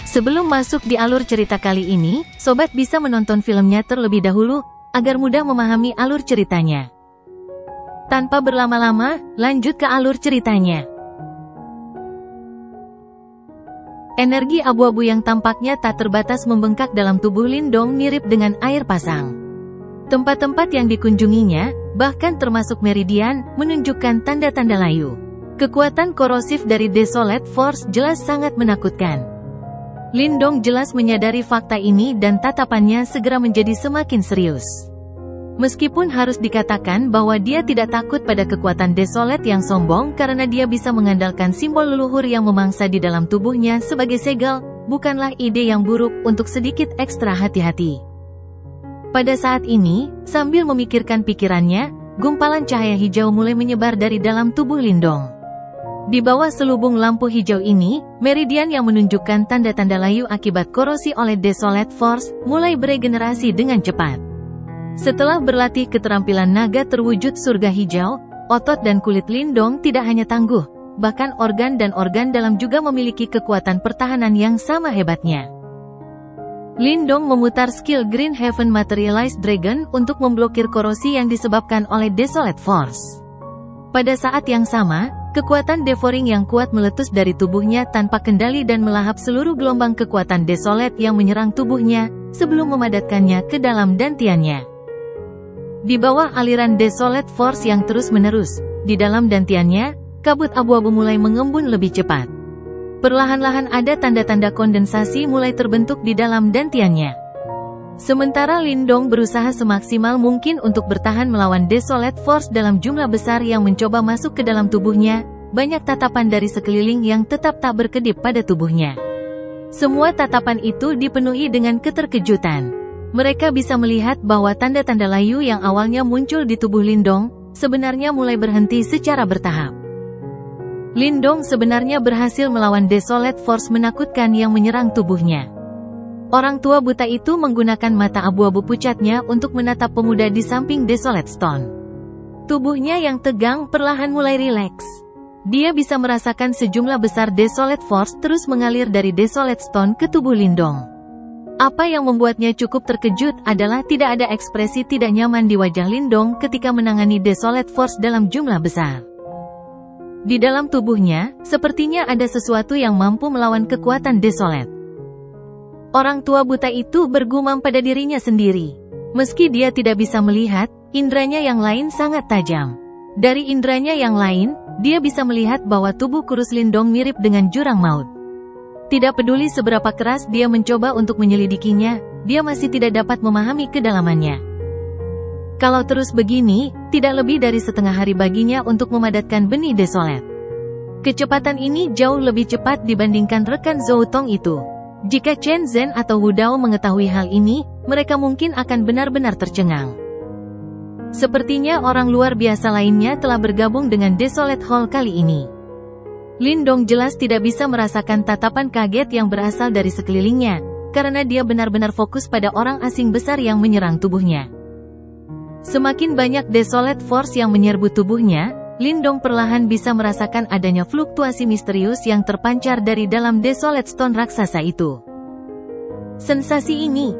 Sebelum masuk di alur cerita kali ini, sobat bisa menonton filmnya terlebih dahulu, agar mudah memahami alur ceritanya. Tanpa berlama-lama, lanjut ke alur ceritanya. Energi abu-abu yang tampaknya tak terbatas membengkak dalam tubuh Lindong mirip dengan air pasang. Tempat-tempat yang dikunjunginya, bahkan termasuk Meridian, menunjukkan tanda-tanda layu. Kekuatan korosif dari Desolate Force jelas sangat menakutkan. Lindong jelas menyadari fakta ini dan tatapannya segera menjadi semakin serius. Meskipun harus dikatakan bahwa dia tidak takut pada kekuatan Desolate yang sombong karena dia bisa mengandalkan simbol leluhur yang memangsa di dalam tubuhnya sebagai segel, bukanlah ide yang buruk untuk sedikit ekstra hati-hati. Pada saat ini, sambil memikirkan pikirannya, gumpalan cahaya hijau mulai menyebar dari dalam tubuh Lindong. Di bawah selubung lampu hijau ini, Meridian yang menunjukkan tanda-tanda layu akibat korosi oleh Desolate Force, mulai beregenerasi dengan cepat. Setelah berlatih keterampilan naga terwujud surga hijau, otot dan kulit Lindong tidak hanya tangguh, bahkan organ dan organ dalam juga memiliki kekuatan pertahanan yang sama hebatnya. Lindong memutar skill Green Heaven Materialized Dragon untuk memblokir korosi yang disebabkan oleh Desolate Force. Pada saat yang sama, kekuatan devouring yang kuat meletus dari tubuhnya tanpa kendali dan melahap seluruh gelombang kekuatan Desolate yang menyerang tubuhnya, sebelum memadatkannya ke dalam dantiannya. Di bawah aliran Desolate Force yang terus-menerus, di dalam dantiannya, kabut abu-abu mulai mengembun lebih cepat. Perlahan-lahan ada tanda-tanda kondensasi mulai terbentuk di dalam dantiannya. Sementara Lindong berusaha semaksimal mungkin untuk bertahan melawan Desolate Force dalam jumlah besar yang mencoba masuk ke dalam tubuhnya, banyak tatapan dari sekeliling yang tetap tak berkedip pada tubuhnya. Semua tatapan itu dipenuhi dengan keterkejutan. Mereka bisa melihat bahwa tanda-tanda layu yang awalnya muncul di tubuh Lindong, sebenarnya mulai berhenti secara bertahap. Lindong sebenarnya berhasil melawan Desolate Force menakutkan yang menyerang tubuhnya. Orang tua buta itu menggunakan mata abu-abu pucatnya untuk menatap pemuda di samping Desolate Stone. Tubuhnya yang tegang perlahan mulai rileks. Dia bisa merasakan sejumlah besar Desolate Force terus mengalir dari Desolate Stone ke tubuh Lindong. Apa yang membuatnya cukup terkejut adalah tidak ada ekspresi tidak nyaman di wajah Lindong ketika menangani Desolate Force dalam jumlah besar. Di dalam tubuhnya, sepertinya ada sesuatu yang mampu melawan kekuatan Desolate. Orang tua buta itu bergumam pada dirinya sendiri. Meski dia tidak bisa melihat, indranya yang lain sangat tajam. Dari indranya yang lain, dia bisa melihat bahwa tubuh kurus Lindong mirip dengan jurang maut. Tidak peduli seberapa keras dia mencoba untuk menyelidikinya, dia masih tidak dapat memahami kedalamannya. Kalau terus begini, tidak lebih dari setengah hari baginya untuk memadatkan benih Desolate. Kecepatan ini jauh lebih cepat dibandingkan rekan Zhou Tong itu. Jika Chen Zhen atau Hu Dao mengetahui hal ini, mereka mungkin akan benar-benar tercengang. Sepertinya orang luar biasa lainnya telah bergabung dengan Desolate Hall kali ini. Lindong jelas tidak bisa merasakan tatapan kaget yang berasal dari sekelilingnya, karena dia benar-benar fokus pada orang asing besar yang menyerang tubuhnya. Semakin banyak Desolate Force yang menyerbu tubuhnya, Lindong perlahan bisa merasakan adanya fluktuasi misterius yang terpancar dari dalam Desolate Stone raksasa itu. Sensasi ini,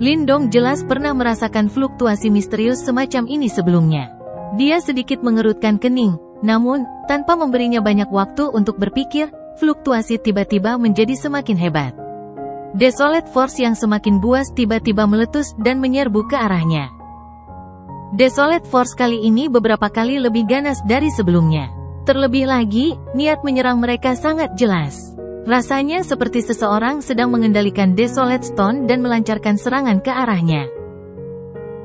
Lindong jelas pernah merasakan fluktuasi misterius semacam ini sebelumnya. Dia sedikit mengerutkan kening, namun, tanpa memberinya banyak waktu untuk berpikir, fluktuasi tiba-tiba menjadi semakin hebat. Desolate Force yang semakin buas tiba-tiba meletus dan menyerbu ke arahnya. Desolate Force kali ini beberapa kali lebih ganas dari sebelumnya. Terlebih lagi, niat menyerang mereka sangat jelas. Rasanya seperti seseorang sedang mengendalikan Desolate Stone dan melancarkan serangan ke arahnya.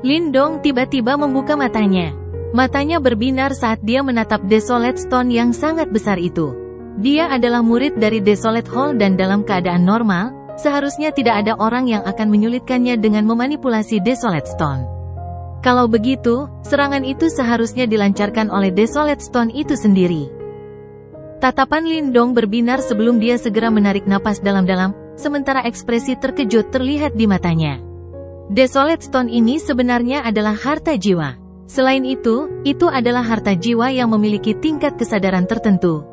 Lindong tiba-tiba membuka matanya. Matanya berbinar saat dia menatap Desolate Stone yang sangat besar itu. Dia adalah murid dari Desolate Hall dan dalam keadaan normal, seharusnya tidak ada orang yang akan menyulitkannya dengan memanipulasi Desolate Stone. Kalau begitu, serangan itu seharusnya dilancarkan oleh Desolate Stone itu sendiri. Tatapan Lindong berbinar sebelum dia segera menarik napas dalam-dalam, sementara ekspresi terkejut terlihat di matanya. Desolate Stone ini sebenarnya adalah harta jiwa. Selain itu adalah harta jiwa yang memiliki tingkat kesadaran tertentu.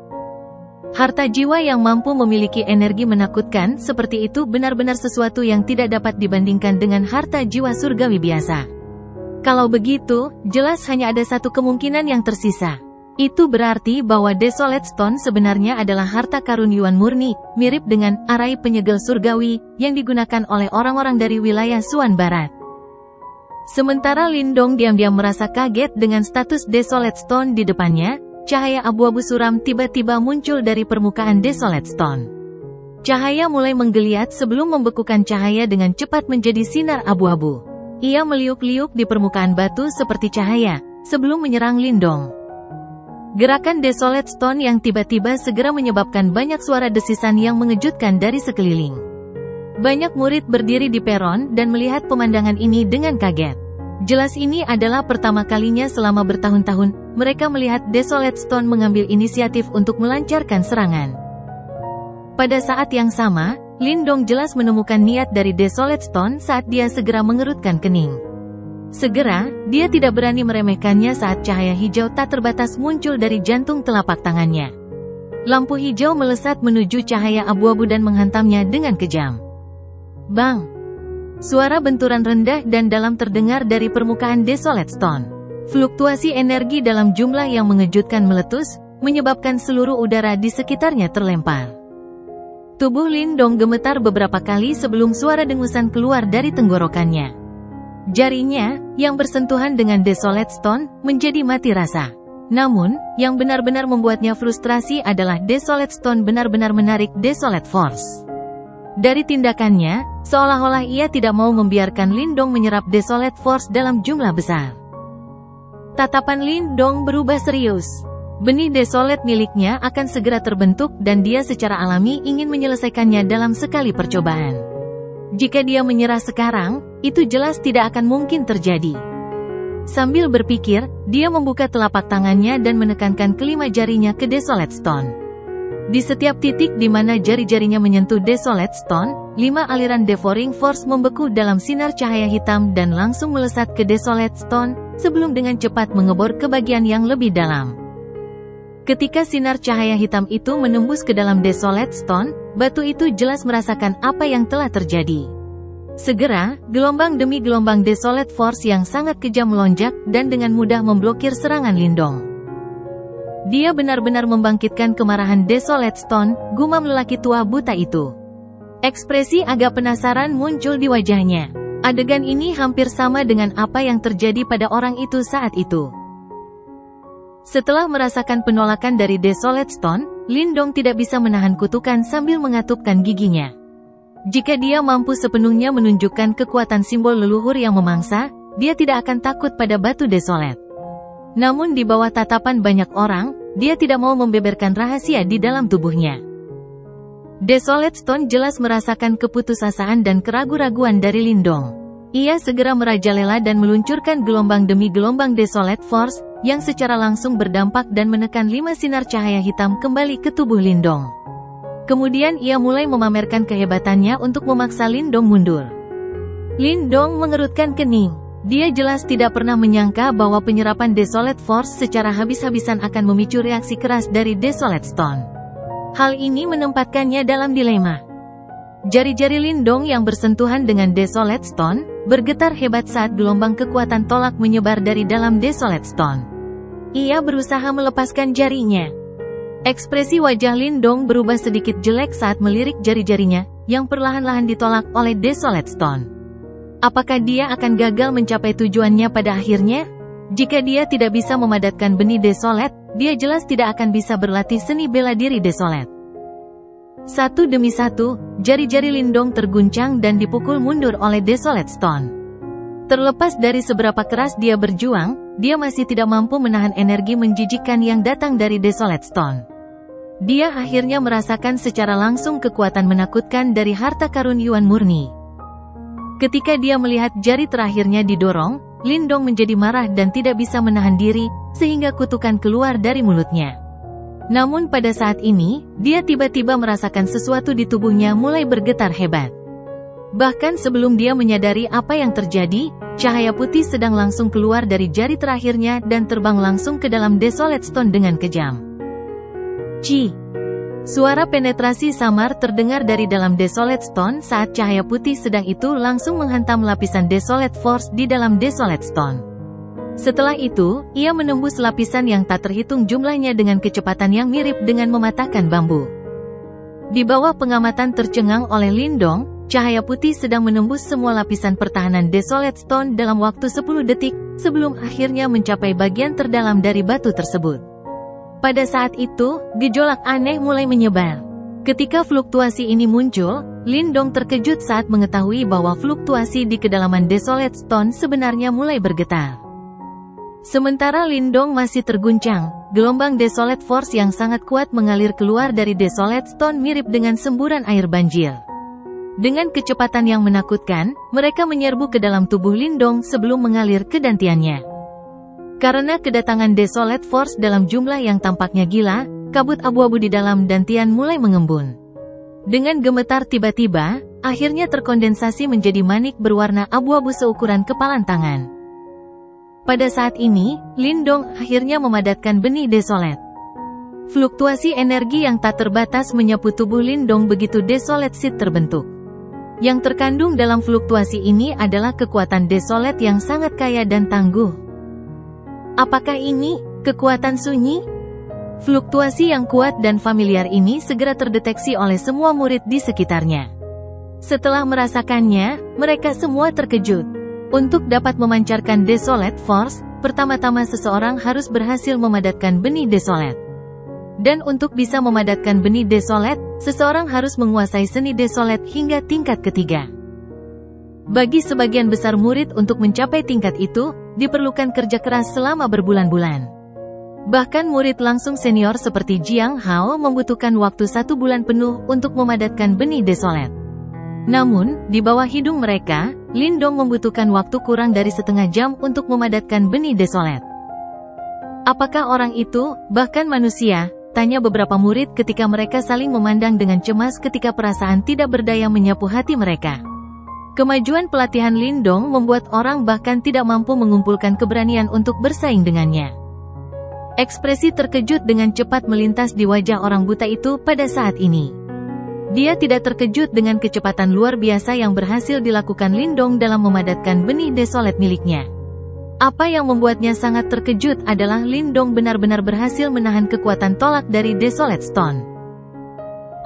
Harta jiwa yang mampu memiliki energi menakutkan seperti itu benar-benar sesuatu yang tidak dapat dibandingkan dengan harta jiwa surgawi biasa. Kalau begitu, jelas hanya ada satu kemungkinan yang tersisa. Itu berarti bahwa Desolate Stone sebenarnya adalah harta karun Yuan murni, mirip dengan arai penyegel surgawi yang digunakan oleh orang-orang dari wilayah Suan Barat. Sementara Lindong diam-diam merasa kaget dengan status Desolate Stone di depannya. Cahaya abu-abu suram tiba-tiba muncul dari permukaan Desolate Stone. Cahaya mulai menggeliat sebelum membekukan cahaya dengan cepat menjadi sinar abu-abu. Ia meliuk-liuk di permukaan batu seperti cahaya, sebelum menyerang Lindong. Gerakan Desolate Stone yang tiba-tiba segera menyebabkan banyak suara desisan yang mengejutkan dari sekeliling. Banyak murid berdiri di peron dan melihat pemandangan ini dengan kaget. Jelas ini adalah pertama kalinya selama bertahun-tahun, mereka melihat Desolate Stone mengambil inisiatif untuk melancarkan serangan. Pada saat yang sama, Lindong jelas menemukan niat dari Desolate Stone saat dia segera mengerutkan kening. Segera, dia tidak berani meremehkannya saat cahaya hijau tak terbatas muncul dari jantung telapak tangannya. Lampu hijau melesat menuju cahaya abu-abu dan menghantamnya dengan kejam. Bang! Suara benturan rendah dan dalam terdengar dari permukaan Desolate Stone. Fluktuasi energi dalam jumlah yang mengejutkan meletus, menyebabkan seluruh udara di sekitarnya terlempar. Tubuh Lindong gemetar beberapa kali sebelum suara dengusan keluar dari tenggorokannya. Jarinya, yang bersentuhan dengan Desolate Stone, menjadi mati rasa. Namun, yang benar-benar membuatnya frustrasi adalah Desolate Stone benar-benar menarik Desolate Force. Dari tindakannya, seolah-olah ia tidak mau membiarkan Lindong menyerap Desolate Force dalam jumlah besar. Tatapan Lindong berubah serius. Benih Desolate miliknya akan segera terbentuk dan dia secara alami ingin menyelesaikannya dalam sekali percobaan. Jika dia menyerah sekarang, itu jelas tidak akan mungkin terjadi. Sambil berpikir, dia membuka telapak tangannya dan menekankan kelima jarinya ke Desolate Stone. Di setiap titik di mana jari-jarinya menyentuh Desolate Stone, 5 aliran Devouring Force membeku dalam sinar cahaya hitam dan langsung melesat ke Desolate Stone, sebelum dengan cepat mengebor ke bagian yang lebih dalam. Ketika sinar cahaya hitam itu menembus ke dalam Desolate Stone, batu itu jelas merasakan apa yang telah terjadi. Segera, gelombang demi gelombang Desolate Force yang sangat kejam melonjak dan dengan mudah memblokir serangan Lindong. Dia benar-benar membangkitkan kemarahan Desolate Stone, gumam lelaki tua buta itu. Ekspresi agak penasaran muncul di wajahnya. Adegan ini hampir sama dengan apa yang terjadi pada orang itu saat itu. Setelah merasakan penolakan dari Desolate Stone, Lindong tidak bisa menahan kutukan sambil mengatupkan giginya. Jika dia mampu sepenuhnya menunjukkan kekuatan simbol leluhur yang memangsa, dia tidak akan takut pada batu Desolate. Namun di bawah tatapan banyak orang, dia tidak mau membeberkan rahasia di dalam tubuhnya. Desolate Stone jelas merasakan keputusasaan dan keraguan-raguan dari Lindong. Ia segera merajalela dan meluncurkan gelombang demi gelombang Desolate Force, yang secara langsung berdampak dan menekan 5 sinar cahaya hitam kembali ke tubuh Lindong. Kemudian ia mulai memamerkan kehebatannya untuk memaksa Lindong mundur. Lindong mengerutkan kening. Dia jelas tidak pernah menyangka bahwa penyerapan Desolate Force secara habis-habisan akan memicu reaksi keras dari Desolate Stone. Hal ini menempatkannya dalam dilema. Jari-jari Lindong yang bersentuhan dengan Desolate Stone, bergetar hebat saat gelombang kekuatan tolak menyebar dari dalam Desolate Stone. Ia berusaha melepaskan jarinya. Ekspresi wajah Lindong berubah sedikit jelek saat melirik jari-jarinya, yang perlahan-lahan ditolak oleh Desolate Stone. Apakah dia akan gagal mencapai tujuannya pada akhirnya? Jika dia tidak bisa memadatkan benih Desolate, dia jelas tidak akan bisa berlatih seni bela diri Desolate. Satu demi satu, jari-jari Lindong terguncang dan dipukul mundur oleh Desolate Stone. Terlepas dari seberapa keras dia berjuang, dia masih tidak mampu menahan energi menjijikkan yang datang dari Desolate Stone. Dia akhirnya merasakan secara langsung kekuatan menakutkan dari harta karun Yuan murni. Ketika dia melihat jari terakhirnya didorong, Lindong menjadi marah dan tidak bisa menahan diri, sehingga kutukan keluar dari mulutnya. Namun pada saat ini, dia tiba-tiba merasakan sesuatu di tubuhnya mulai bergetar hebat. Bahkan sebelum dia menyadari apa yang terjadi, cahaya putih sedang langsung keluar dari jari terakhirnya dan terbang langsung ke dalam Desolate Stone dengan kejam. Ci! Suara penetrasi samar terdengar dari dalam Desolate Stone saat cahaya putih sedang itu langsung menghantam lapisan Desolate Force di dalam Desolate Stone. Setelah itu, ia menembus lapisan yang tak terhitung jumlahnya dengan kecepatan yang mirip dengan mematahkan bambu. Di bawah pengamatan tercengang oleh Lindong, cahaya putih sedang menembus semua lapisan pertahanan Desolate Stone dalam waktu 10 detik, sebelum akhirnya mencapai bagian terdalam dari batu tersebut. Pada saat itu, gejolak aneh mulai menyebar. Ketika fluktuasi ini muncul, Lindong terkejut saat mengetahui bahwa fluktuasi di kedalaman Desolate Stone sebenarnya mulai bergetar. Sementara Lindong masih terguncang, gelombang Desolate Force yang sangat kuat mengalir keluar dari Desolate Stone mirip dengan semburan air banjir. Dengan kecepatan yang menakutkan, mereka menyerbu ke dalam tubuh Lindong sebelum mengalir ke dantiannya. Karena kedatangan Desolate Force dalam jumlah yang tampaknya gila, kabut abu-abu di dalam dantian mulai mengembun. Dengan gemetar tiba-tiba, akhirnya terkondensasi menjadi manik berwarna abu-abu seukuran kepalan tangan. Pada saat ini, Lindong akhirnya memadatkan benih Desolate. Fluktuasi energi yang tak terbatas menyapu tubuh Lindong begitu Desolate Seed terbentuk. Yang terkandung dalam fluktuasi ini adalah kekuatan Desolate yang sangat kaya dan tangguh. Apakah ini kekuatan sunyi? Fluktuasi yang kuat dan familiar ini segera terdeteksi oleh semua murid di sekitarnya. Setelah merasakannya, mereka semua terkejut. Untuk dapat memancarkan Desolate Force, pertama-tama seseorang harus berhasil memadatkan benih Desolate. Dan untuk bisa memadatkan benih Desolate, seseorang harus menguasai seni Desolate hingga tingkat ketiga. Bagi sebagian besar murid untuk mencapai tingkat itu, diperlukan kerja keras selama berbulan-bulan. Bahkan murid langsung senior seperti Jiang Hao membutuhkan waktu 1 bulan penuh untuk memadatkan benih Desolate. Namun, di bawah hidung mereka, Lindong membutuhkan waktu kurang dari setengah jam untuk memadatkan benih Desolate. Apakah orang itu, bahkan manusia? Tanya beberapa murid ketika mereka saling memandang dengan cemas ketika perasaan tidak berdaya menyapu hati mereka. Kemajuan pelatihan Lindong membuat orang bahkan tidak mampu mengumpulkan keberanian untuk bersaing dengannya. Ekspresi terkejut dengan cepat melintas di wajah orang buta itu pada saat ini. Dia tidak terkejut dengan kecepatan luar biasa yang berhasil dilakukan Lindong dalam memadatkan benih Desolate miliknya. Apa yang membuatnya sangat terkejut adalah Lindong benar-benar berhasil menahan kekuatan tolak dari Desolate Stone.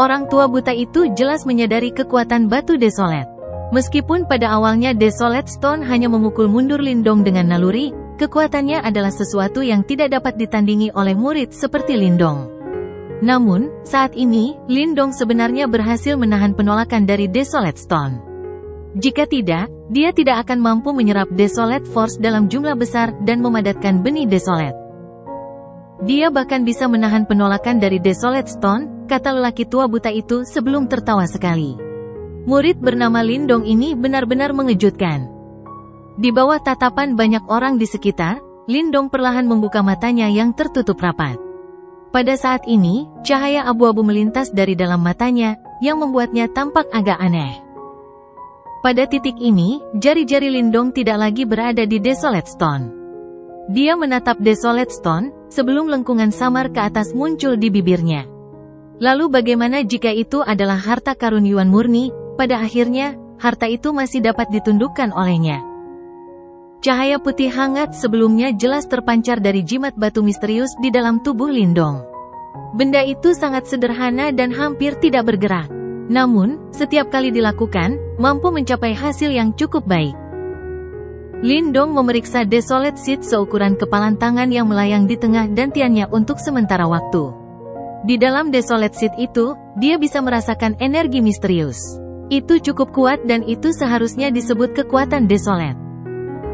Orang tua buta itu jelas menyadari kekuatan batu Desolate. Meskipun pada awalnya Desolate Stone hanya memukul mundur Lindong dengan naluri, kekuatannya adalah sesuatu yang tidak dapat ditandingi oleh murid seperti Lindong. Namun, saat ini, Lindong sebenarnya berhasil menahan penolakan dari Desolate Stone. Jika tidak, dia tidak akan mampu menyerap Desolate Force dalam jumlah besar dan memadatkan benih Desolate. Dia bahkan bisa menahan penolakan dari Desolate Stone, kata lelaki tua buta itu sebelum tertawa sekali. Murid bernama Lindong ini benar-benar mengejutkan. Di bawah tatapan banyak orang di sekitar, Lindong perlahan membuka matanya yang tertutup rapat. Pada saat ini, cahaya abu-abu melintas dari dalam matanya, yang membuatnya tampak agak aneh. Pada titik ini, jari-jari Lindong tidak lagi berada di Desolate Stone. Dia menatap Desolate Stone, sebelum lengkungan samar ke atas muncul di bibirnya. Lalu bagaimana jika itu adalah harta karun Yuan murni? Pada akhirnya, harta itu masih dapat ditundukkan olehnya. Cahaya putih hangat sebelumnya jelas terpancar dari jimat batu misterius di dalam tubuh Lindong. Benda itu sangat sederhana dan hampir tidak bergerak. Namun, setiap kali dilakukan, mampu mencapai hasil yang cukup baik. Lindong memeriksa Desolate Seed seukuran kepalan tangan yang melayang di tengah dantiannya untuk sementara waktu. Di dalam Desolate Seed itu, dia bisa merasakan energi misterius. Itu cukup kuat dan itu seharusnya disebut kekuatan Desolate.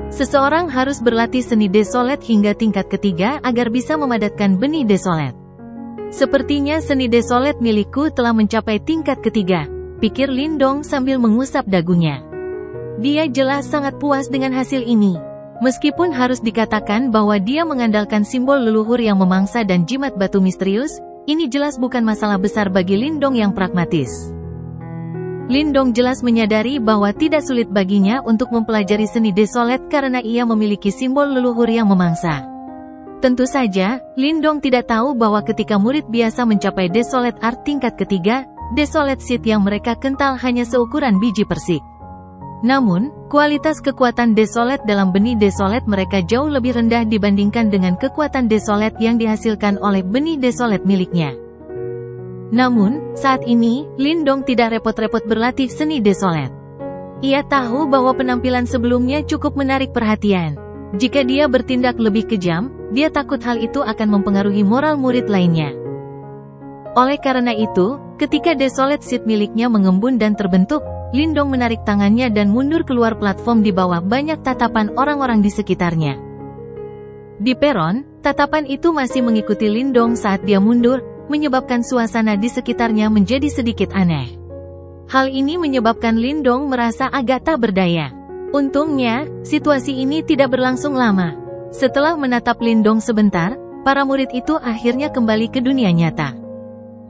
Seseorang harus berlatih seni Desolate hingga tingkat ketiga agar bisa memadatkan benih Desolate. Sepertinya seni Desolate milikku telah mencapai tingkat ketiga, pikir Lindong sambil mengusap dagunya. Dia jelas sangat puas dengan hasil ini. Meskipun harus dikatakan bahwa dia mengandalkan simbol leluhur yang memangsa dan jimat batu misterius, ini jelas bukan masalah besar bagi Lindong yang pragmatis. Lindong jelas menyadari bahwa tidak sulit baginya untuk mempelajari seni Desolate karena ia memiliki simbol leluhur yang memangsa. Tentu saja, Lindong tidak tahu bahwa ketika murid biasa mencapai Desolate Art tingkat ketiga, Desolate Seed yang mereka kental hanya seukuran biji persik. Namun, kualitas kekuatan Desolate dalam benih Desolate mereka jauh lebih rendah dibandingkan dengan kekuatan Desolate yang dihasilkan oleh benih Desolate miliknya. Namun, saat ini, Lindong tidak repot-repot berlatih seni Desolate. Ia tahu bahwa penampilan sebelumnya cukup menarik perhatian. Jika dia bertindak lebih kejam, dia takut hal itu akan mempengaruhi moral murid lainnya. Oleh karena itu, ketika Desolate Seed miliknya mengembun dan terbentuk, Lindong menarik tangannya dan mundur keluar platform di bawah banyak tatapan orang-orang di sekitarnya. Di peron, tatapan itu masih mengikuti Lindong saat dia mundur, menyebabkan suasana di sekitarnya menjadi sedikit aneh. Hal ini menyebabkan Lindong merasa agak tak berdaya. Untungnya, situasi ini tidak berlangsung lama. Setelah menatap Lindong sebentar, para murid itu akhirnya kembali ke dunia nyata.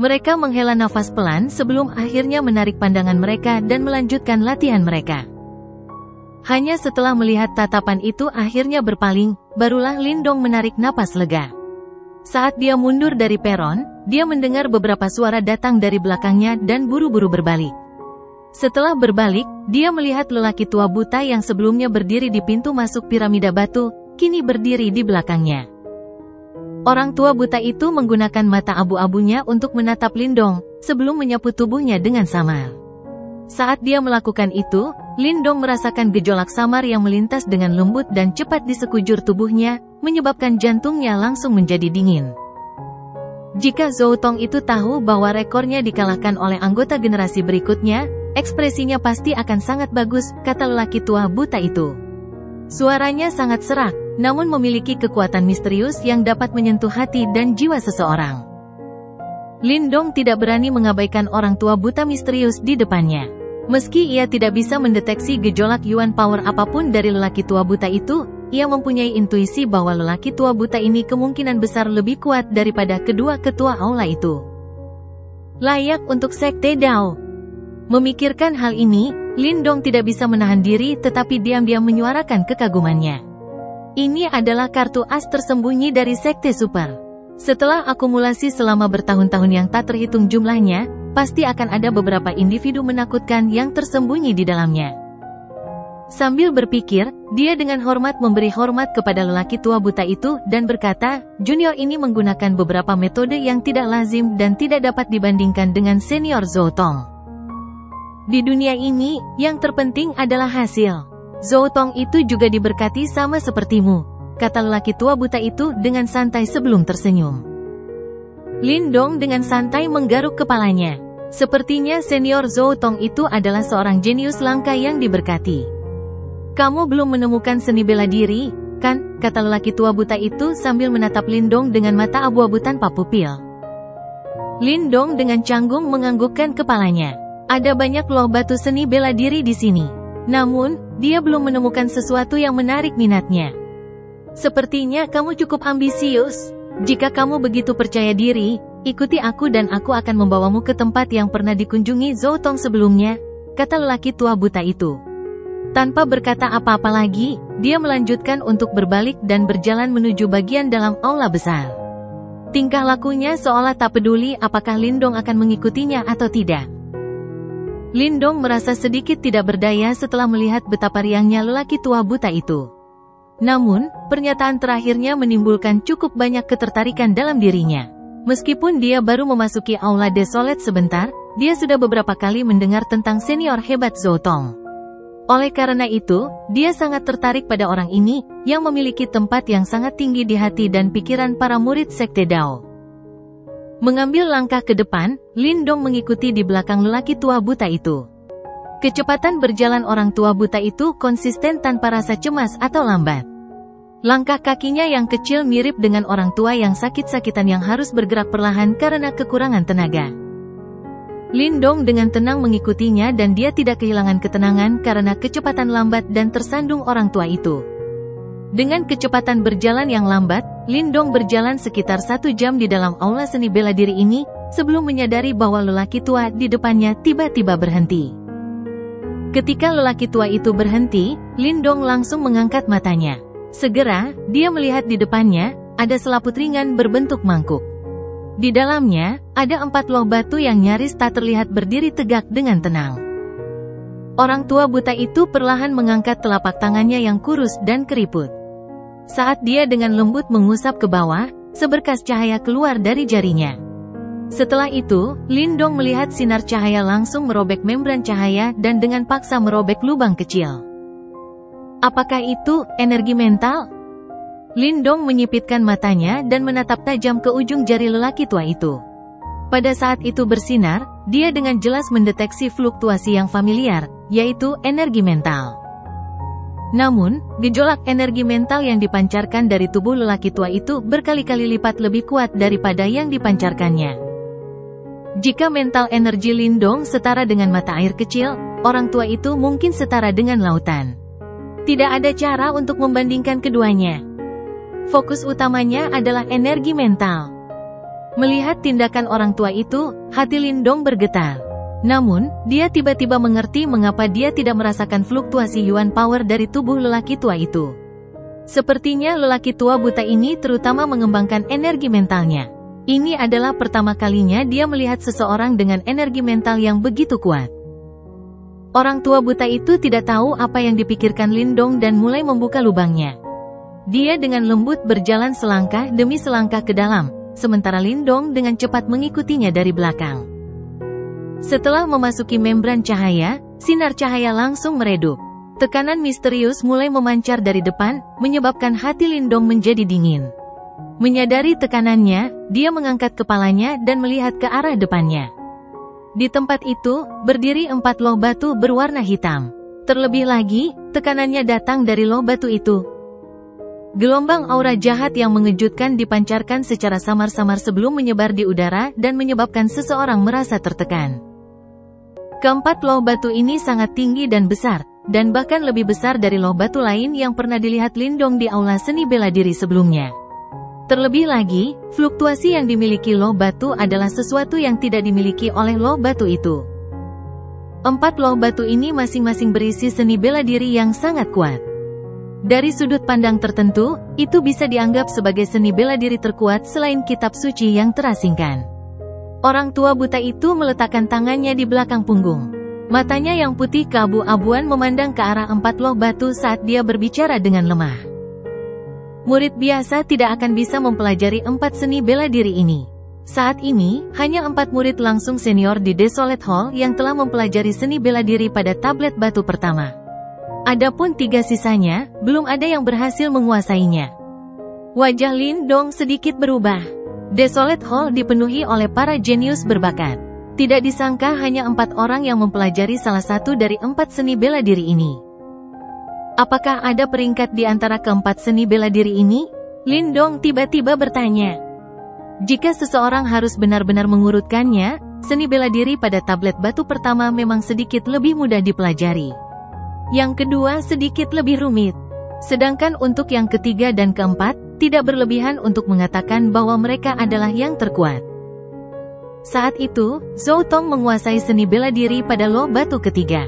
Mereka menghela nafas pelan sebelum akhirnya menarik pandangan mereka dan melanjutkan latihan mereka. Hanya setelah melihat tatapan itu akhirnya berpaling, barulah Lindong menarik napas lega. Saat dia mundur dari peron, dia mendengar beberapa suara datang dari belakangnya dan buru-buru berbalik. Setelah berbalik, dia melihat lelaki tua buta yang sebelumnya berdiri di pintu masuk piramida batu, kini berdiri di belakangnya. Orang tua buta itu menggunakan mata abu-abunya untuk menatap Lindong, sebelum menyapu tubuhnya dengan samar. Saat dia melakukan itu, Lindong merasakan gejolak samar yang melintas dengan lembut dan cepat di sekujur tubuhnya, menyebabkan jantungnya langsung menjadi dingin. Jika Zhou Tong itu tahu bahwa rekornya dikalahkan oleh anggota generasi berikutnya, ekspresinya pasti akan sangat bagus, kata lelaki tua buta itu. Suaranya sangat serak, namun memiliki kekuatan misterius yang dapat menyentuh hati dan jiwa seseorang. Lindong tidak berani mengabaikan orang tua buta misterius di depannya. Meski ia tidak bisa mendeteksi gejolak Yuan Power apapun dari lelaki tua buta itu, ia mempunyai intuisi bahwa lelaki tua buta ini kemungkinan besar lebih kuat daripada kedua ketua aula itu. Layak untuk Sekte Dao. Memikirkan hal ini, Lindong tidak bisa menahan diri tetapi diam-diam menyuarakan kekagumannya. Ini adalah kartu as tersembunyi dari Sekte Super. Setelah akumulasi selama bertahun-tahun yang tak terhitung jumlahnya, pasti akan ada beberapa individu menakutkan yang tersembunyi di dalamnya. Sambil berpikir, dia dengan hormat memberi hormat kepada lelaki tua buta itu dan berkata, junior ini menggunakan beberapa metode yang tidak lazim dan tidak dapat dibandingkan dengan senior Zhou Tong. Di dunia ini, yang terpenting adalah hasil. Zhou Tong itu juga diberkati sama sepertimu, kata lelaki tua buta itu dengan santai sebelum tersenyum. Lindong dengan santai menggaruk kepalanya. Sepertinya senior Zhou Tong itu adalah seorang jenius langka yang diberkati. Kamu belum menemukan seni bela diri, kan? Kata lelaki tua buta itu sambil menatap Lindong dengan mata abu-abu tanpa pupil. Lindong dengan canggung menganggukkan kepalanya. Ada banyak loh batu seni bela diri di sini. Namun, dia belum menemukan sesuatu yang menarik minatnya. Sepertinya kamu cukup ambisius. Jika kamu begitu percaya diri, ikuti aku dan aku akan membawamu ke tempat yang pernah dikunjungi Zhou Tong sebelumnya, kata lelaki tua buta itu. Tanpa berkata apa-apa lagi, dia melanjutkan untuk berbalik dan berjalan menuju bagian dalam aula besar. Tingkah lakunya seolah tak peduli apakah Lindong akan mengikutinya atau tidak. Lindong merasa sedikit tidak berdaya setelah melihat betapa riangnya lelaki tua buta itu. Namun, pernyataan terakhirnya menimbulkan cukup banyak ketertarikan dalam dirinya. Meskipun dia baru memasuki aula Desolate sebentar, dia sudah beberapa kali mendengar tentang senior hebat Zhou Tong. Oleh karena itu, dia sangat tertarik pada orang ini, yang memiliki tempat yang sangat tinggi di hati dan pikiran para murid Sekte Dao. Mengambil langkah ke depan, Lindong mengikuti di belakang lelaki tua buta itu. Kecepatan berjalan orang tua buta itu konsisten tanpa rasa cemas atau lambat. Langkah kakinya yang kecil mirip dengan orang tua yang sakit-sakitan yang harus bergerak perlahan karena kekurangan tenaga. Lindong dengan tenang mengikutinya dan dia tidak kehilangan ketenangan karena kecepatan lambat dan tersandung orang tua itu. Dengan kecepatan berjalan yang lambat, Lindong berjalan sekitar 1 jam di dalam aula seni bela diri ini, sebelum menyadari bahwa lelaki tua di depannya tiba-tiba berhenti. Ketika lelaki tua itu berhenti, Lindong langsung mengangkat matanya. Segera, dia melihat di depannya, ada selaput ringan berbentuk mangkuk. Di dalamnya, ada 4 loh batu yang nyaris tak terlihat berdiri tegak dengan tenang. Orang tua buta itu perlahan mengangkat telapak tangannya yang kurus dan keriput. Saat dia dengan lembut mengusap ke bawah, seberkas cahaya keluar dari jarinya. Setelah itu, Lindong melihat sinar cahaya langsung merobek membran cahaya dan dengan paksa merobek lubang kecil. Apakah itu energi mental? Lindong menyipitkan matanya dan menatap tajam ke ujung jari lelaki tua itu. Pada saat itu bersinar, dia dengan jelas mendeteksi fluktuasi yang familiar, yaitu energi mental. Namun, gejolak energi mental yang dipancarkan dari tubuh lelaki tua itu berkali-kali lipat lebih kuat daripada yang dipancarkannya. Jika mental energi Lindong setara dengan mata air kecil, orang tua itu mungkin setara dengan lautan. Tidak ada cara untuk membandingkan keduanya. Fokus utamanya adalah energi mental. Melihat tindakan orang tua itu, hati Lindong bergetar. Namun, dia tiba-tiba mengerti mengapa dia tidak merasakan fluktuasi Yuan Power dari tubuh lelaki tua itu. Sepertinya lelaki tua buta ini terutama mengembangkan energi mentalnya. Ini adalah pertama kalinya dia melihat seseorang dengan energi mental yang begitu kuat. Orang tua buta itu tidak tahu apa yang dipikirkan Lindong dan mulai membuka lubangnya. Dia dengan lembut berjalan selangkah demi selangkah ke dalam, sementara Lindong dengan cepat mengikutinya dari belakang. Setelah memasuki membran cahaya, sinar cahaya langsung meredup. Tekanan misterius mulai memancar dari depan, menyebabkan hati Lindong menjadi dingin. Menyadari tekanannya, dia mengangkat kepalanya dan melihat ke arah depannya. Di tempat itu, berdiri 4 loh batu berwarna hitam. Terlebih lagi, tekanannya datang dari loh batu itu. Gelombang aura jahat yang mengejutkan dipancarkan secara samar-samar sebelum menyebar di udara dan menyebabkan seseorang merasa tertekan. Keempat loh batu ini sangat tinggi dan besar, dan bahkan lebih besar dari loh batu lain yang pernah dilihat Lindong di aula seni bela diri sebelumnya. Terlebih lagi, fluktuasi yang dimiliki loh batu adalah sesuatu yang tidak dimiliki oleh loh batu itu. 4 loh batu ini masing-masing berisi seni bela diri yang sangat kuat. Dari sudut pandang tertentu, itu bisa dianggap sebagai seni bela diri terkuat selain kitab suci yang terasingkan. Orang tua buta itu meletakkan tangannya di belakang punggung. Matanya yang putih keabu-abuan memandang ke arah 4 loh batu saat dia berbicara dengan lemah. Murid biasa tidak akan bisa mempelajari 4 seni bela diri ini. Saat ini, hanya 4 murid langsung senior di Desolate Hall yang telah mempelajari seni bela diri pada tablet batu pertama. Adapun 3 sisanya, belum ada yang berhasil menguasainya. Wajah Lindong sedikit berubah. Desolate Hall dipenuhi oleh para jenius berbakat. Tidak disangka hanya 4 orang yang mempelajari salah satu dari 4 seni bela diri ini. Apakah ada peringkat di antara keempat seni bela diri ini? Lindong tiba-tiba bertanya. Jika seseorang harus benar-benar mengurutkannya, seni bela diri pada tablet batu pertama memang sedikit lebih mudah dipelajari. Yang kedua sedikit lebih rumit. Sedangkan untuk yang ketiga dan keempat, tidak berlebihan untuk mengatakan bahwa mereka adalah yang terkuat. Saat itu, Zhou Tong menguasai seni bela diri pada loh batu ketiga.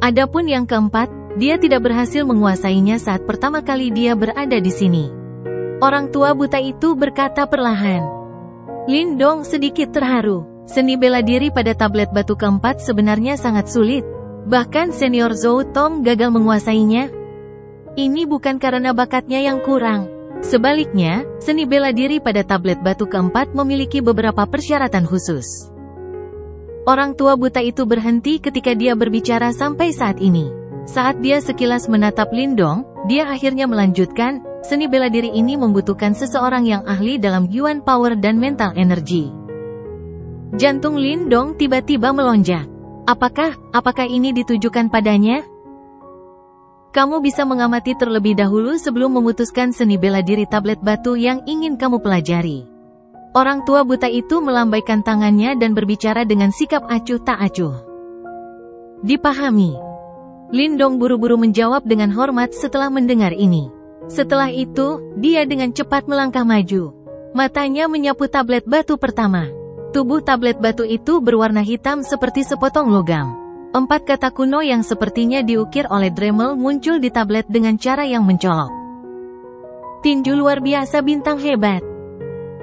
Adapun yang keempat, dia tidak berhasil menguasainya saat pertama kali dia berada di sini. Orang tua buta itu berkata perlahan. Lindong sedikit terharu. Seni bela diri pada tablet batu keempat sebenarnya sangat sulit. Bahkan senior Zhou Tong gagal menguasainya. Ini bukan karena bakatnya yang kurang. Sebaliknya, seni bela diri pada tablet batu keempat memiliki beberapa persyaratan khusus. Orang tua buta itu berhenti ketika dia berbicara sampai saat ini. Saat dia sekilas menatap Lindong, dia akhirnya melanjutkan, seni bela diri ini membutuhkan seseorang yang ahli dalam Yuan Power dan mental energy. Jantung Lindong tiba-tiba melonjak. Apakah ini ditujukan padanya? Kamu bisa mengamati terlebih dahulu sebelum memutuskan seni bela diri tablet batu yang ingin kamu pelajari. Orang tua buta itu melambaikan tangannya dan berbicara dengan sikap acuh tak acuh. Dipahami. Lindong buru-buru menjawab dengan hormat setelah mendengar ini. Setelah itu, dia dengan cepat melangkah maju. Matanya menyapu tablet batu pertama. Tubuh tablet batu itu berwarna hitam seperti sepotong logam. 4 kata kuno yang sepertinya diukir oleh Dremel muncul di tablet dengan cara yang mencolok. Tinju luar biasa bintang hebat.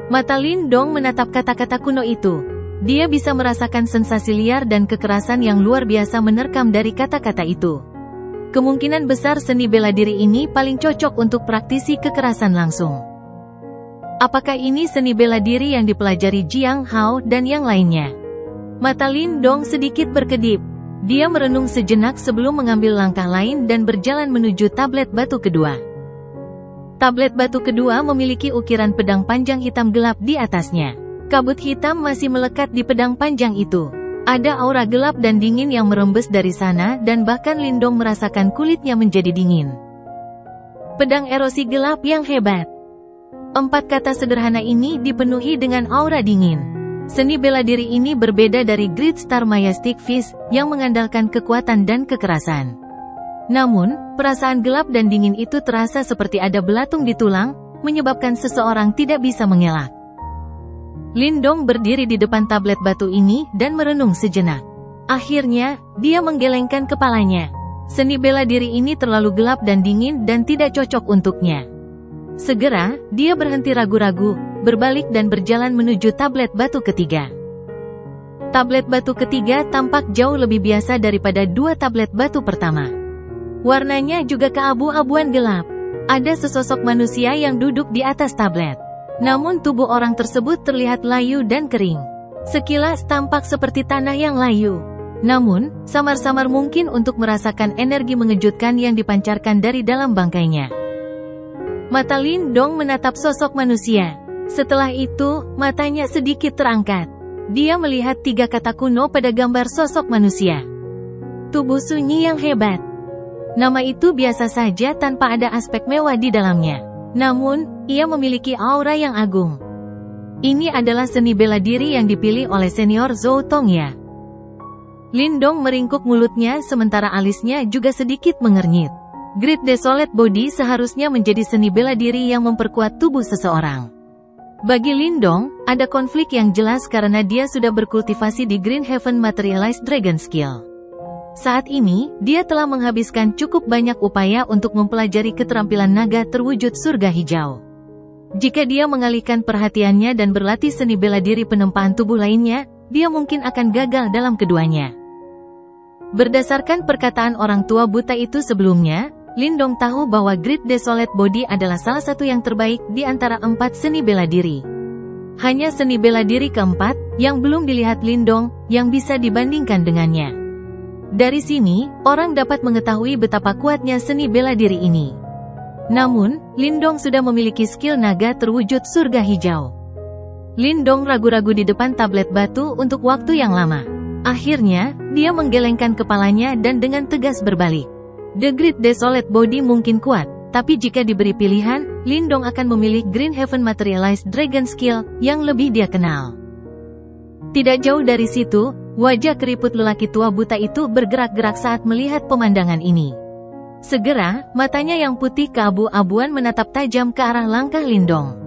Mata Lindong menatap kata-kata kuno itu. Dia bisa merasakan sensasi liar dan kekerasan yang luar biasa menerkam dari kata-kata itu. Kemungkinan besar seni bela diri ini paling cocok untuk praktisi kekerasan langsung. Apakah ini seni bela diri yang dipelajari Jiang Hao dan yang lainnya? Mata Lindong sedikit berkedip. Dia merenung sejenak sebelum mengambil langkah lain dan berjalan menuju tablet batu kedua. Tablet batu kedua memiliki ukiran pedang panjang hitam gelap di atasnya. Kabut hitam masih melekat di pedang panjang itu. Ada aura gelap dan dingin yang merembes dari sana dan bahkan Lindong merasakan kulitnya menjadi dingin. Pedang erosi gelap yang hebat. 4 kata sederhana ini dipenuhi dengan aura dingin. Seni bela diri ini berbeda dari Great Star Majestic Fist yang mengandalkan kekuatan dan kekerasan. Namun, perasaan gelap dan dingin itu terasa seperti ada belatung di tulang, menyebabkan seseorang tidak bisa mengelak. Lindong berdiri di depan tablet batu ini dan merenung sejenak. Akhirnya, dia menggelengkan kepalanya. Seni bela diri ini terlalu gelap dan dingin dan tidak cocok untuknya. Segera, dia berhenti ragu-ragu, berbalik dan berjalan menuju tablet batu ketiga. Tablet batu ketiga tampak jauh lebih biasa daripada 2 tablet batu pertama. Warnanya juga keabu-abuan gelap. Ada sesosok manusia yang duduk di atas tablet. Namun tubuh orang tersebut terlihat layu dan kering. Sekilas tampak seperti tanah yang layu. Namun, samar-samar mungkin untuk merasakan energi mengejutkan yang dipancarkan dari dalam bangkainya. Mata Lindong menatap sosok manusia. Setelah itu, matanya sedikit terangkat. Dia melihat 3 kata kuno pada gambar sosok manusia. Tubuh sunyi yang hebat. Nama itu biasa saja tanpa ada aspek mewah di dalamnya. Namun, ia memiliki aura yang agung. Ini adalah seni bela diri yang dipilih oleh senior Zhou Tongya. Lindong meringkuk mulutnya sementara alisnya juga sedikit mengernyit. Great Desolate Body seharusnya menjadi seni bela diri yang memperkuat tubuh seseorang. Bagi Lindong, ada konflik yang jelas karena dia sudah berkultivasi di Green Heaven Materialized Dragon Skill. Saat ini, dia telah menghabiskan cukup banyak upaya untuk mempelajari keterampilan naga terwujud surga hijau. Jika dia mengalihkan perhatiannya dan berlatih seni bela diri penempaan tubuh lainnya, dia mungkin akan gagal dalam keduanya. Berdasarkan perkataan orang tua buta itu sebelumnya, Lindong tahu bahwa Great Desolate Body adalah salah satu yang terbaik di antara 4 seni bela diri. Hanya seni bela diri keempat, yang belum dilihat Lindong, yang bisa dibandingkan dengannya. Dari sini, orang dapat mengetahui betapa kuatnya seni bela diri ini. Namun, Lindong sudah memiliki skill naga terwujud surga hijau. Lindong ragu-ragu di depan tablet batu untuk waktu yang lama. Akhirnya, dia menggelengkan kepalanya dan dengan tegas berbalik. The Great Desolate Body mungkin kuat, tapi jika diberi pilihan, Lindong akan memilih Green Heaven Materialized Dragon Skill yang lebih dia kenal. Tidak jauh dari situ, wajah keriput lelaki tua buta itu bergerak-gerak saat melihat pemandangan ini. Segera, matanya yang putih keabu-abuan menatap tajam ke arah langkah Lindong.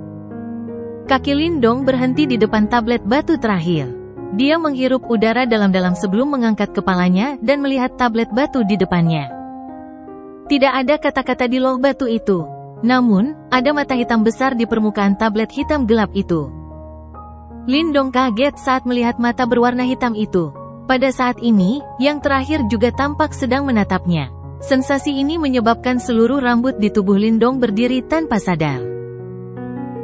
Kaki Lindong berhenti di depan tablet batu terakhir. Dia menghirup udara dalam-dalam sebelum mengangkat kepalanya dan melihat tablet batu di depannya. Tidak ada kata-kata di loh batu itu. Namun, ada mata hitam besar di permukaan tablet hitam gelap itu. Lindong kaget saat melihat mata berwarna hitam itu. Pada saat ini, yang terakhir juga tampak sedang menatapnya. Sensasi ini menyebabkan seluruh rambut di tubuh Lindong berdiri tanpa sadar.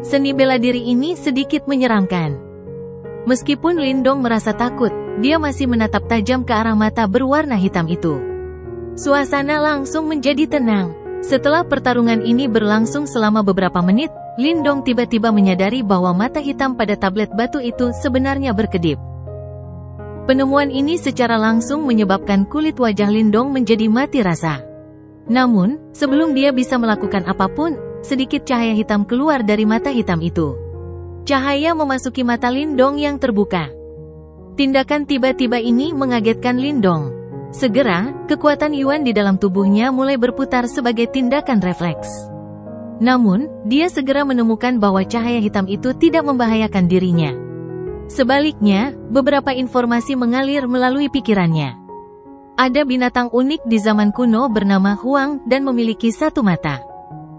Seni bela diri ini sedikit menyeramkan. Meskipun Lindong merasa takut, dia masih menatap tajam ke arah mata berwarna hitam itu. Suasana langsung menjadi tenang. Setelah pertarungan ini berlangsung selama beberapa menit, Lindong tiba-tiba menyadari bahwa mata hitam pada tablet batu itu sebenarnya berkedip. Penemuan ini secara langsung menyebabkan kulit wajah Lindong menjadi mati rasa. Namun, sebelum dia bisa melakukan apapun, sedikit cahaya hitam keluar dari mata hitam itu. Cahaya memasuki mata Lindong yang terbuka. Tindakan tiba-tiba ini mengagetkan Lindong. Segera, kekuatan Yuan di dalam tubuhnya mulai berputar sebagai tindakan refleks. Namun, dia segera menemukan bahwa cahaya hitam itu tidak membahayakan dirinya. Sebaliknya, beberapa informasi mengalir melalui pikirannya. Ada binatang unik di zaman kuno bernama Huang dan memiliki 1 mata.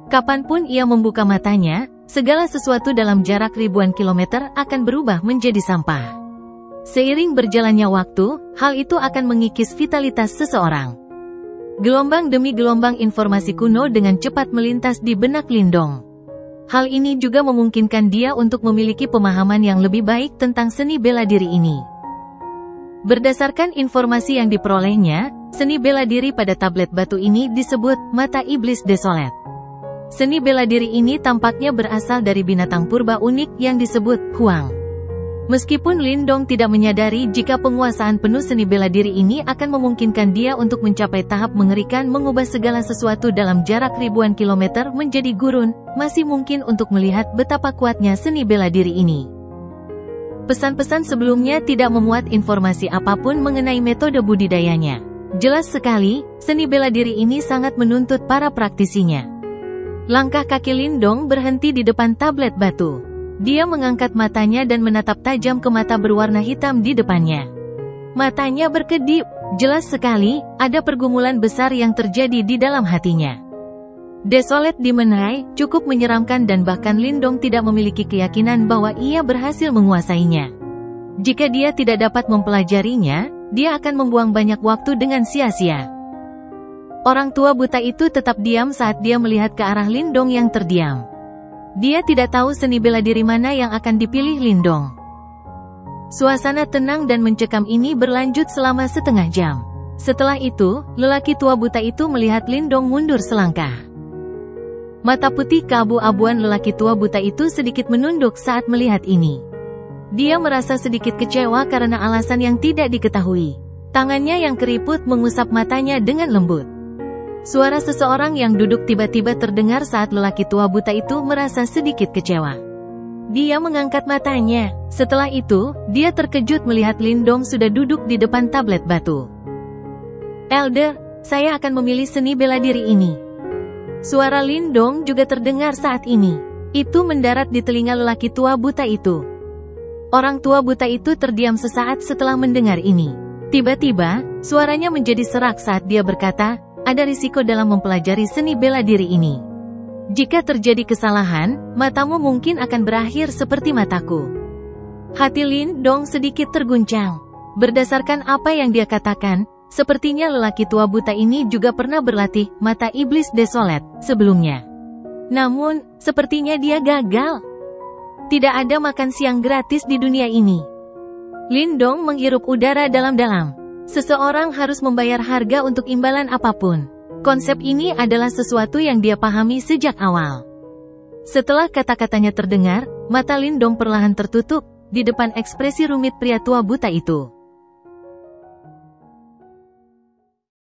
Kapanpun ia membuka matanya, segala sesuatu dalam jarak ribuan kilometer akan berubah menjadi sampah. Seiring berjalannya waktu, hal itu akan mengikis vitalitas seseorang. Gelombang demi gelombang informasi kuno dengan cepat melintas di benak Lindong. Hal ini juga memungkinkan dia untuk memiliki pemahaman yang lebih baik tentang seni bela diri ini. Berdasarkan informasi yang diperolehnya, seni bela diri pada tablet batu ini disebut Mata Iblis Desolate. Seni bela diri ini tampaknya berasal dari binatang purba unik yang disebut Huang. Meskipun Lindong tidak menyadari jika penguasaan penuh seni bela diri ini akan memungkinkan dia untuk mencapai tahap mengerikan mengubah segala sesuatu dalam jarak ribuan kilometer menjadi gurun, masih mungkin untuk melihat betapa kuatnya seni bela diri ini. Pesan-pesan sebelumnya tidak memuat informasi apapun mengenai metode budidayanya. Jelas sekali, seni bela diri ini sangat menuntut para praktisinya. Langkah kaki Lindong berhenti di depan tablet batu. Dia mengangkat matanya dan menatap tajam ke mata berwarna hitam di depannya. Matanya berkedip, jelas sekali, ada pergumulan besar yang terjadi di dalam hatinya. Desolate Demon Eye cukup menyeramkan dan bahkan Lindong tidak memiliki keyakinan bahwa ia berhasil menguasainya. Jika dia tidak dapat mempelajarinya, dia akan membuang banyak waktu dengan sia-sia. Orang tua buta itu tetap diam saat dia melihat ke arah Lindong yang terdiam. Dia tidak tahu seni bela diri mana yang akan dipilih Lindong. Suasana tenang dan mencekam ini berlanjut selama setengah jam. Setelah itu, lelaki tua buta itu melihat Lindong mundur selangkah. Mata putih keabu-abuan lelaki tua buta itu sedikit menunduk saat melihat ini. Dia merasa sedikit kecewa karena alasan yang tidak diketahui. Tangannya yang keriput mengusap matanya dengan lembut. Suara seseorang yang duduk tiba-tiba terdengar saat lelaki tua buta itu merasa sedikit kecewa. Dia mengangkat matanya. Setelah itu, dia terkejut melihat Lindong sudah duduk di depan tablet batu. "Elder, saya akan memilih seni bela diri ini." Suara Lindong juga terdengar saat ini. Itu mendarat di telinga lelaki tua buta itu. Orang tua buta itu terdiam sesaat setelah mendengar ini. Tiba-tiba, suaranya menjadi serak saat dia berkata, "Ada risiko dalam mempelajari seni bela diri ini. Jika terjadi kesalahan, matamu mungkin akan berakhir seperti mataku." Hati Lindong sedikit terguncang. Berdasarkan apa yang dia katakan, sepertinya lelaki tua buta ini juga pernah berlatih Mata Iblis Desolate sebelumnya. Namun, sepertinya dia gagal. Tidak ada makan siang gratis di dunia ini. Lindong menghirup udara dalam-dalam. Seseorang harus membayar harga untuk imbalan apapun. Konsep ini adalah sesuatu yang dia pahami sejak awal. Setelah kata-katanya terdengar, mata Lindong perlahan tertutup, di depan ekspresi rumit pria tua buta itu.